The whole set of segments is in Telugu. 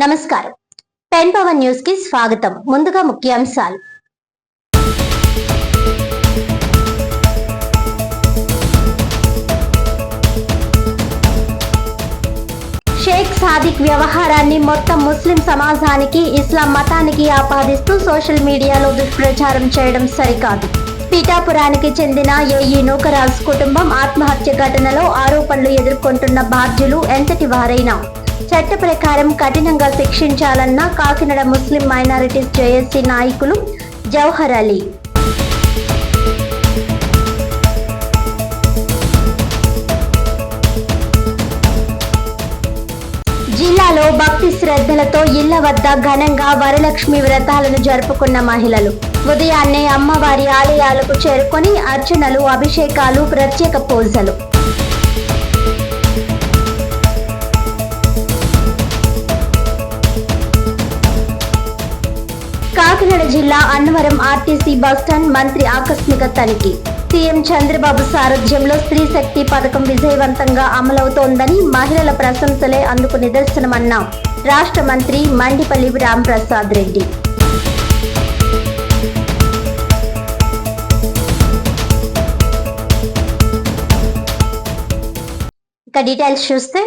నమస్కారం. పెన్ పవర్ న్యూస్ కి స్వాగతం. ముందుగా ముఖ్యాంశాలు. షేక్ సాదిక్ వ్యవహారాన్ని మొత్తం ముస్లిం సమాజానికి, ఇస్లాం మతానికి ఆపాదిస్తూ సోషల్ మీడియాలో దుష్ప్రచారం చేయడం సరికాదు. పీఠాపురానికి చెందిన ఏఈ నూకరాజ్ కుటుంబం ఆత్మహత్య ఘటనలో ఆరోపణలు ఎదుర్కొంటున్న బాధ్యులు ఎంతటి వారైనా చట్ట ప్రకారం కఠినంగా శిక్షించాలన్న కాకినాడ ముస్లిం మైనారిటీస్ జేఏసీ నాయకులు జవహర్ అలీ. జిల్లాలో భక్తి శ్రద్ధలతో ఇళ్ల వద్ద ఘనంగా వరలక్ష్మి వ్రతాలను జరుపుకున్న మహిళలు ఉదయాన్నే అమ్మవారి ఆలయాలకు చేరుకొని అర్చనలు, అభిషేకాలు, ప్రత్యేక పూజలు. కాకినాడ జిల్లా అన్నవరం ఆర్టీసీ బస్టాండ్ మంత్రి ఆకస్మిక తనిఖీ. సీఎం చంద్రబాబు సారథ్యంలో స్త్రీ శక్తి పథకం విజయవంతంగా అమలవుతోందని, మహిళల ప్రశంసలే అందుకు నిదర్శనమన్న రాష్ట్ర మంత్రి మండిపల్లి రాంప్రసాద్ రెడ్డి. ఇక డీటెయిల్స్ చూస్తే,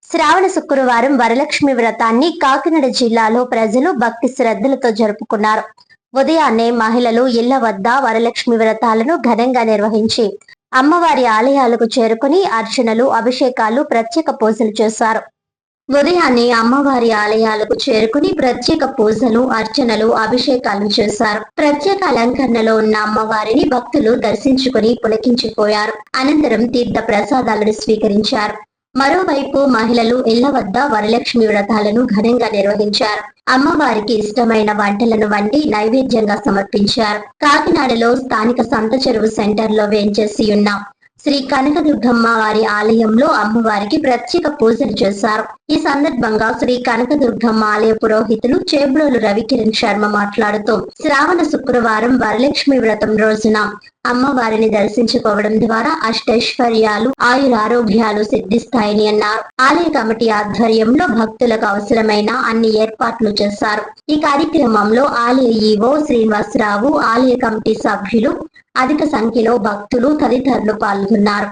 శ్రావణ శుక్రవారం వరలక్ష్మి వ్రతాన్ని కాకినాడ జిల్లాలో ప్రజలు భక్తి శ్రద్ధలతో జరుపుకున్నారు. ఉదయాన్నే మహిళలు ఇళ్ల వద్ద వరలక్ష్మి వ్రతాలను ఘనంగా నిర్వహించి అమ్మవారి ఆలయాలకు చేరుకుని అర్చనలు, అభిషేకాలు, ప్రత్యేక పూజలు చేశారు. ఉదయాన్నే అమ్మవారి ఆలయాలకు చేరుకుని ప్రత్యేక పూజలు, అర్చనలు, అభిషేకాలు చేశారు. ప్రత్యేక అలంకరణలో ఉన్న అమ్మవారిని భక్తులు దర్శించుకుని పులకించిపోయారు. అనంతరం తీర్థ ప్రసాదాలను స్వీకరించారు. మరోవైపు మహిళలు ఇళ్ల వద్ద వరలక్ష్మి వ్రతాలను ఘనంగా నిర్వహించారు. అమ్మవారికి ఇష్టమైన వంటలను వండి నైవేద్యంగా సమర్పించారు. కాకినాడలో స్థానిక సంత చెరువు సెంటర్ లో వేంచేసి ఉన్న శ్రీ కనకదుర్గమ్మ వారి ఆలయంలో అమ్మవారికి ప్రత్యేక పూజలు చేశారు. ఈ సందర్భంగా శ్రీ కనకదుర్గమ్మ ఆలయ పురోహితులు చేబ్రోలు రవికిరణ్ శర్మ మాట్లాడుతూ, శ్రావణ శుక్రవారం వరలక్ష్మి వ్రతం రోజున అమ్మవారిని దర్శించుకోవడం ద్వారా అష్టైశ్వర్యాలు, ఆయురారోగ్యాలు సిద్ధిస్తాయని అన్నారు. ఆలయ కమిటీ ఆధ్వర్యంలో భక్తులకు అవసరమైన అన్ని ఏర్పాట్లు చేశారు. ఈ కార్యక్రమంలో ఆలయ ఈవో శ్రీనివాసరావు, ఆలయ కమిటీ సభ్యులు, అధిక సంఖ్యలో భక్తులు తదితరులు పాల్గొన్నారు.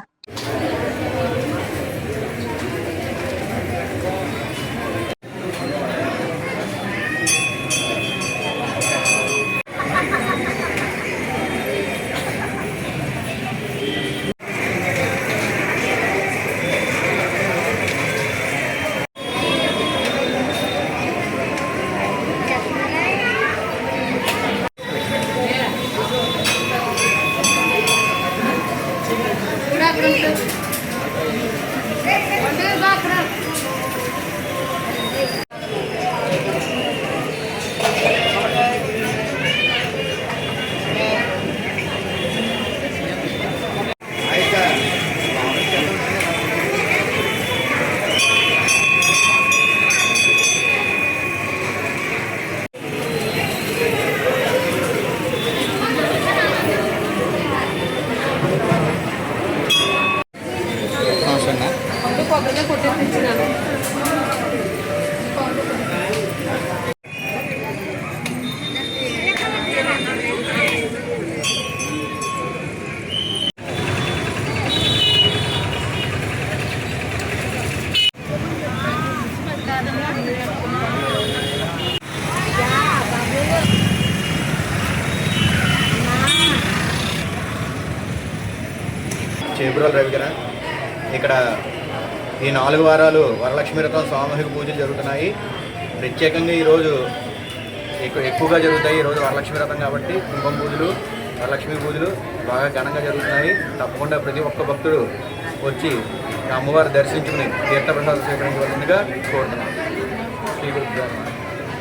చేబ్రోలు రవికిరణ్. ఇక్కడ ఈ 4 వారాలు వరలక్ష్మి వ్రతం సామూహిక పూజలు జరుగుతున్నాయి. ప్రత్యేకంగా ఈరోజు ఎక్కువగా జరుగుతాయి. ఈరోజు వరలక్ష్మి వ్రతం కాబట్టి కుంభం పూజలు, వరలక్ష్మి పూజలు బాగా ఘనంగా జరుగుతున్నాయి. తప్పకుండా ప్రతి ఒక్క భక్తుడు వచ్చి అమ్మవారు దర్శించుకుని తీర్థప్రసాదం స్వీకరించవలసిందిగా కోరుతున్నాం.